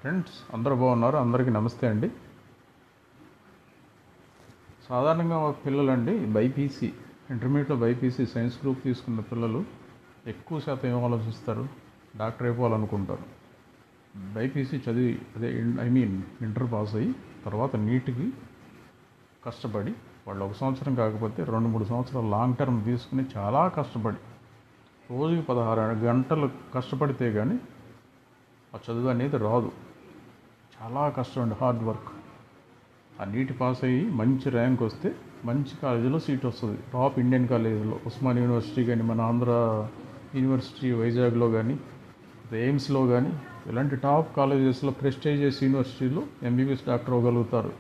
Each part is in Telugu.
ఫ్రెండ్స్ అందరూ బాగున్నారు. అందరికీ నమస్తే అండి. సాధారణంగా మా పిల్లలండి బైపీసీ ఇంటర్మీడియట్లో బైపీసీ సైన్స్ గ్రూప్ తీసుకున్న పిల్లలు ఎక్కువ శాతం ఏం ఆలోచిస్తారు, డాక్టర్ అయిపోవాలనుకుంటారు. బైపీసీ చదివి ఇంటర్ పాస్ అయ్యి తర్వాత నీట్కి కష్టపడి వాళ్ళు 1 సంవత్సరం కాకపోతే 2-3 సంవత్సరాలు లాంగ్ టర్మ్ తీసుకుని చాలా కష్టపడి రోజుకి 16 గంటలు కష్టపడితే కానీ ఆ చదువు అనేది రాదు. చాలా కష్టం అండి, హార్డ్ వర్క్. ఆ నీట్ పాస్ అయ్యి మంచి ర్యాంక్ వస్తే మంచి కాలేజీలో సీట్ వస్తుంది. టాప్ ఇండియన్ కాలేజీలో ఉస్మాన్ యూనివర్సిటీ కానీ, మన ఆంధ్ర యూనివర్సిటీ వైజాగ్లో కానీ, ఎయిమ్స్లో కానీ, ఇలాంటి టాప్ కాలేజెస్లో ప్రెస్టీజియస్ యూనివర్సిటీలో ఎంబీబీఎస్ డాక్టర్ అవ్వగలుగుతారు.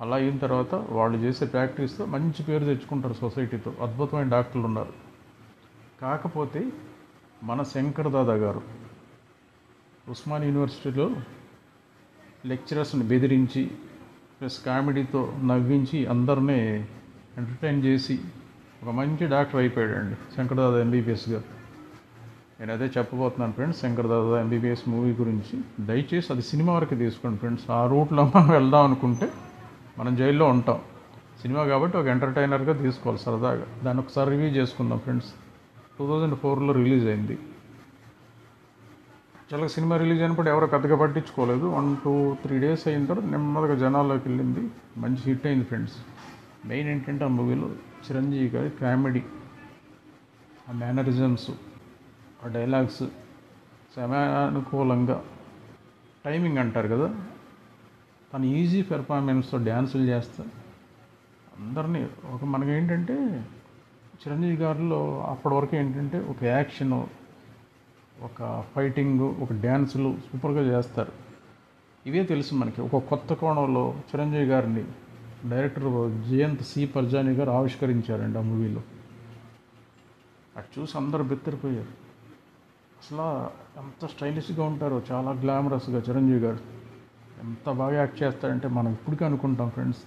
అలా అయిన తర్వాత వాళ్ళు చేసే ప్రాక్టీస్తో మంచి పేరు తెచ్చుకుంటారు సొసైటీతో. అద్భుతమైన డాక్టర్లు ఉన్నారు. కాకపోతే మన శంకర్ దాదా గారు ఉస్మాన్ యూనివర్సిటీలో లెక్చరర్స్ని బెదిరించి ప్లస్ కామెడీతో నవ్వించి అందరినీ ఎంటర్టైన్ చేసి ఒక మంచి డాక్టర్ అయిపోయాడండి శంకర్ దాదా ఎంబీబీఎస్ గారు. నేను అదే చెప్పబోతున్నాను friends, Shankar Dada MBBS movie గురించి. దయచేసి అది సినిమా వరకు తీసుకోండి ఫ్రెండ్స్. ఆ రూట్లో మనం వెళ్దాం అనుకుంటే మనం జైల్లో ఉంటాం. సినిమా కాబట్టి ఒక ఎంటర్టైనర్గా తీసుకోవాలి సరదాగా. దాన్ని ఒకసారి రివ్యూ చేసుకుందాం ఫ్రెండ్స్. 2004లో రిలీజ్ అయింది. చాలా సినిమా రిలీజ్ అయినప్పుడు ఎవరో పెద్దగా పట్టించుకోలేదు. 1-2-3 డేస్ అయిన తర్వాత నెమ్మదిగా జనాల్లోకి వెళ్ళింది. మంచి హిట్ అయింది ఫ్రెండ్స్. మెయిన్ ఏంటంటే ఆ మూవీలో చిరంజీవి గారి కామెడీ, ఆ మేనరిజమ్స్, ఆ డైలాగ్స్ సమయానుకూలంగా టైమింగ్ అంటారు కదా, తను ఈజీ పెర్ఫార్మెన్స్తో డ్యాన్సులు చేస్తా అందరినీ మనకేంటంటే చిరంజీవి గారిలో అప్పటి వరకు ఏంటంటే ఒక యాక్షను, ఒక ఫైటింగు, ఒక డ్యాన్సులు సూపర్గా చేస్తారు. ఇవే తెలుసు మనకి. ఒక కొత్త కోణంలో చిరంజీవి గారిని డైరెక్టర్ జయంత్ సి పర్జాని గారు ఆవిష్కరించారండి ఆ మూవీలో. అది చూసి అందరూ బెత్తరిపోయారు. అసలు ఎంత స్టైలిష్గా ఉంటారో, చాలా గ్లామరస్గా చిరంజీవి గారు ఎంత బాగా యాక్ట్ చేస్తారంటే మనం ఇప్పటికీ అనుకుంటాం ఫ్రెండ్స్.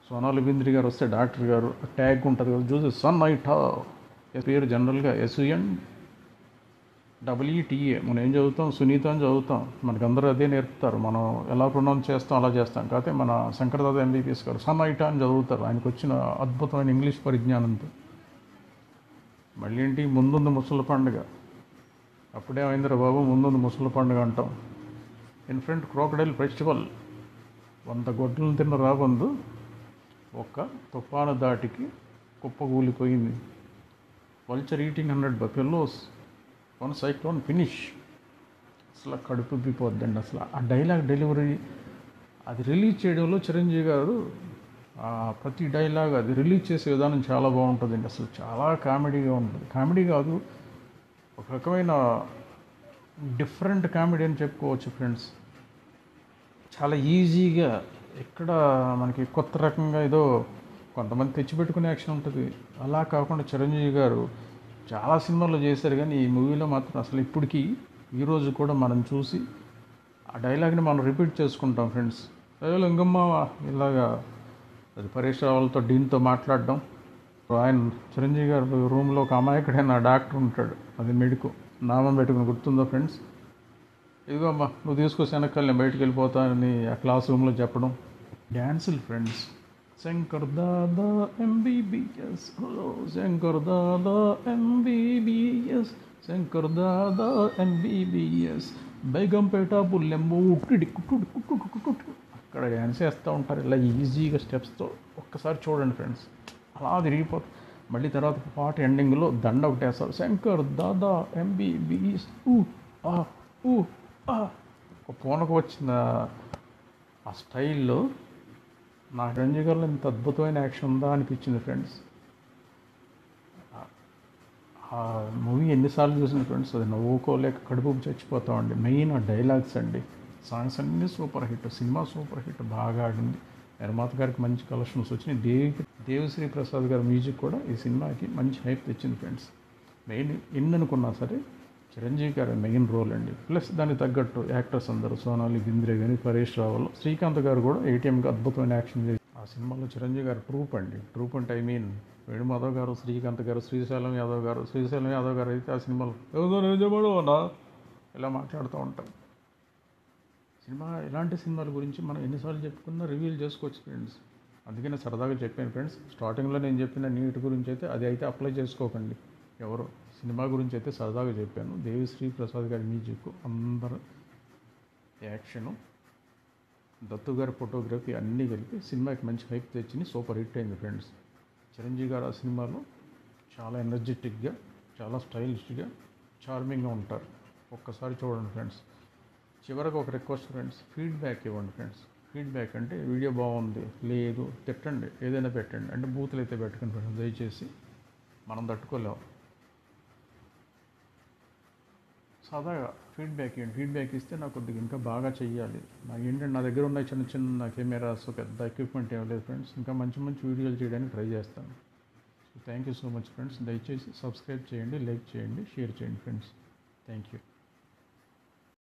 సోనాలి బింద్రి గారు వస్తే డాక్టర్ గారు ట్యాగ్ ఉంటుంది కదా, చూసి సన్ ఐటా పేరు జనరల్గా SUNWETA. మనం ఏం చదువుతాం, సునీత అని చదువుతాం. మనకు అందరూ అదే నేర్పుతారు. మనం ఎలా ప్రొనౌన్స్ చేస్తాం అలా చేస్తాం. కాకపోతే మన శంకర్ దాదా ఎంబీబీఎస్ గారు సన్ ఐటా అని చదువుతారు. ఆయనకు వచ్చిన అద్భుతమైన ఇంగ్లీష్ పరిజ్ఞానంతో. మళ్ళీ ఏంటి, ముందుంది ముసలి పండుగ. అప్పుడేమైందిరా బాబు, ముందుంది ముసలి పండుగ అంటాం. In front crocodile festival. 100 గొడ్డలను తిన్న రాబందు ఒక తుఫాను దాటికి కుప్పకూలిపోయింది. Vulture eating 100 buffaloes, 1 cyclone finish. అసలు కడుపు ఉబ్బిపోద్దండి. అసలు ఆ డైలాగ్ డెలివరీ అది రిలీజ్ చేయడంలో చిరంజీవి గారు ప్రతి డైలాగ్ అది రిలీజ్ చేసే విధానం చాలా బాగుంటుందండి. అసలు చాలా కామెడీగా ఉంటుంది. కామెడీ కాదు, ఒక రకమైన డిఫరెంట్ కామెడీ అని చెప్పుకోవచ్చు ఫ్రెండ్స్. చాలా ఈజీగా, ఎక్కడ మనకి కొత్త రకంగా ఏదో కొంతమంది తెచ్చిపెట్టుకునే యాక్షన్ ఉంటుంది అలా కాకుండా చిరంజీవి గారు చాలా సినిమాల్లో చేశారు. కానీ ఈ మూవీలో మాత్రం అసలు ఇప్పటికీ ఈరోజు కూడా మనం చూసి ఆ డైలాగ్ని మనం రిపీట్ చేసుకుంటాం ఫ్రెండ్స్. లింగమ్మ ఇలాగా అది పరేష్ రావులతో డీన్తో మాట్లాడడం. ఆయన చిరంజీవి గారు రూమ్లో ఒక అమాయకుడైన డాక్టర్ ఉంటాడు, అది మెడికో నామం పెట్టుకుని గుర్తుందో ఫ్రెండ్స్. ఇదిగో అమ్మా నువ్వు తీసుకొచ్చి వెనకాల నేను బయటకు వెళ్ళిపోతానని ఆ క్లాస్ రూమ్లో చెప్పడం. డ్యాన్సులు friends. Shankar Dada MBBS, Shankar Dada MBBS, Shankar Dada MBBS, Begumpet బుల్లెంబు అక్కడ డ్యాన్స్ చేస్తూ ఉంటారు ఇలా ఈజీగా స్టెప్స్తో. ఒక్కసారి చూడండి ఫ్రెండ్స్, అలా తిరిగిపోతుంది. మళ్ళీ తర్వాత పాట ఎండింగ్లో దండ ఒకటి వేస్తారు, శంకర్ దాదా ఎంబీబీఎస్ ఒక పూనకు వచ్చిన ఆ స్టైల్లో నా చిరంజీవి గారిలో ఇంత అద్భుతమైన యాక్షన్ ఉందా అనిపించింది ఫ్రెండ్స్. ఆ మూవీ ఎన్నిసార్లు చూసిన ఫ్రెండ్స్ అది నవ్వుకోలేక కడుపు చచ్చిపోతామండి. మెయిన్ ఆ డైలాగ్స్ అండి. సాంగ్స్ అన్నీ super hit, cinema super hit, బాగా ఆడింది. నిర్మాత గారికి మంచి కలెక్షన్స్ వచ్చినాయి. దేవిశ్రీ ప్రసాద్ గారి మ్యూజిక్ కూడా ఈ సినిమాకి మంచి హైప్ తెచ్చింది ఫ్రెండ్స్. మెయిన్ ఎన్ననుకున్నా సరే చిరంజీవి గారి మెయిన్ రోల్ అండి. ప్లస్ దానికి తగ్గట్టు యాక్టర్స్ అందరూ సోనాలి బింద్రే కానీ, పరేష్ రావులు, శ్రీకాంత్ గారు కూడా ATMగా అద్భుతమైన యాక్షన్ చేసి ఆ సినిమాలో చిరంజీవి గారు ట్రూప్ అండి. ట్రూప్ అంటే వేణుమాధవ్ గారు, శ్రీకాంత్ గారు, శ్రీశైలం యాదవ్ గారు అయితే ఆ సినిమాలో నిజమడు అన్నా ఇలా మాట్లాడుతూ ఉంటారు. సినిమా ఎలాంటి సినిమాల గురించి మనం ఎన్నిసార్లు చెప్పుకున్నా రివీల్ చేసుకోవచ్చు ఫ్రెండ్స్. అందుకే నేను సరదాగా చెప్పాను ఫ్రెండ్స్. స్టార్టింగ్లో నేను చెప్పిన నీట్ గురించి అయితే అది అయితే అప్లై చేసుకోకండి ఎవరు. సినిమా గురించి అయితే సరదాగా చెప్పాను. దేవిశ్రీ ప్రసాద్ గారి మ్యూజిక్, అందరు యాక్షను, దత్తు గారి ఫోటోగ్రఫీ అన్నీ కలిపి సినిమాకి మంచి హైప్ తెచ్చింది. సూపర్ హిట్ అయింది ఫ్రెండ్స్. చిరంజీవి గారు ఆ సినిమాలో చాలా ఎనర్జెటిక్గా, చాలా స్టైలిష్గా, చార్మింగ్గా ఉంటారు. ఒక్కసారి చూడండి ఫ్రెండ్స్. చివరికి ఒక రిక్వెస్ట్ ఫ్రెండ్స్, ఫీడ్బ్యాక్ ఇవ్వండి ఫ్రెండ్స్. ఫీడ్బ్యాక్ అంటే వీడియో బాగుంది, లేదు, తిట్టండి, ఏదైనా పెట్టండి. అంటే బూతులు అయితే పెట్టకండి ఫ్రెండ్స్ దయచేసి, మనం తట్టుకోలేము. సరదాగా ఫీడ్బ్యాక్ ఇవ్వండి. ఫీడ్బ్యాక్ ఇస్తే నాకు కొద్దిగా ఇంకా బాగా చెయ్యాలి. నాకు ఏంటంటే నా దగ్గర ఉన్న చిన్న చిన్న కెమెరాస్, పెద్ద ఎక్విప్మెంట్ ఏం లేదు ఫ్రెండ్స్. ఇంకా మంచి మంచి వీడియోలు చేయడానికి ట్రై చేస్తాను. So thank you so much friends. దయచేసి సబ్స్క్రైబ్ చేయండి, లైక్ చేయండి, షేర్ చేయండి ఫ్రెండ్స్. Thank you.